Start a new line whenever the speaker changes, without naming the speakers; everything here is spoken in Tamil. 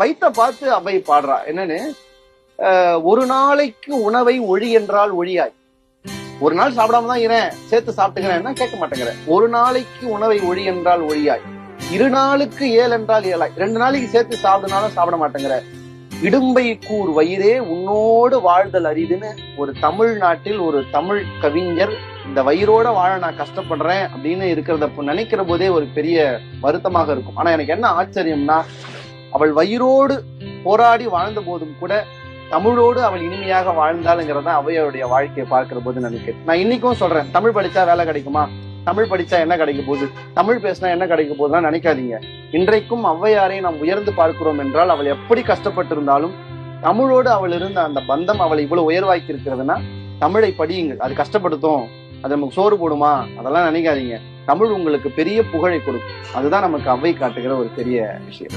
வயிற்ற பார்த்து அவை பாடுறா என்னன்னு, ஒரு நாளைக்கு உணவை ஒழி என்றால் ஒழியாய். ஒரு நாள் சாப்பிடாம தான் இறேன், சேர்த்து சாப்பிட்டுக்கிறேன்னா கேட்க மாட்டேங்கிற. ஒரு நாளைக்கு உணவை ஒழி என்றால் ஒழியாய், 2 நாளுக்கு 7 என்றால் 7ஆய். 2 நாளைக்கு சேர்த்து சாப்பிடுனாலும் சாப்பிட மாட்டேங்கிற. இடும்பை கூர் வயிறே உன்னோடு வாழ்தல் அரிதுன்னு ஒரு தமிழ்நாட்டில் ஒரு தமிழ் கவிஞர் இந்த வயிறோட வாழ நான் கஷ்டப்படுறேன் அப்படின்னு இருக்கிறத நினைக்கிற போதே ஒரு பெரிய வருத்தமாக இருக்கும். ஆனா எனக்கு என்ன ஆச்சரியம்னா, அவள் வயிறோடு போராடி வாழ்ந்த போதும் கூட தமிழோடு அவள் இனிமையாக வாழ்ந்தாளுங்கிறத அவையோடைய வாழ்க்கையை பார்க்கிற போது நினைக்கிறேன். நான் இன்னைக்கும் சொல்றேன், தமிழ் படிச்சா வேலை கிடைக்குமா, தமிழ் படிச்சா என்ன கிடைக்க போகுது, தமிழ் பேசினா என்ன கிடைக்க போகுதுலாம் நினைக்காதீங்க. இன்றைக்கும் ஔவையாரை நாம் உயர்ந்து பார்க்கிறோம் என்றால் அவள் எப்படி கஷ்டப்பட்டு இருந்தாலும் தமிழோடு அவள் இருந்த அந்த பந்தம் அவளை இவ்வளவு உயர்வாக்கி இருக்கிறதுனா தமிழை படியுங்கள். அது கஷ்டப்படுத்தும், அது நமக்கு சோறு போடுமா, அதெல்லாம் நினைக்காதீங்க. தமிழ் உங்களுக்கு பெரிய புகழை கொடுக்கும். அதுதான் நமக்கு அவ்வை காட்டுகிற ஒரு பெரிய விஷயம்.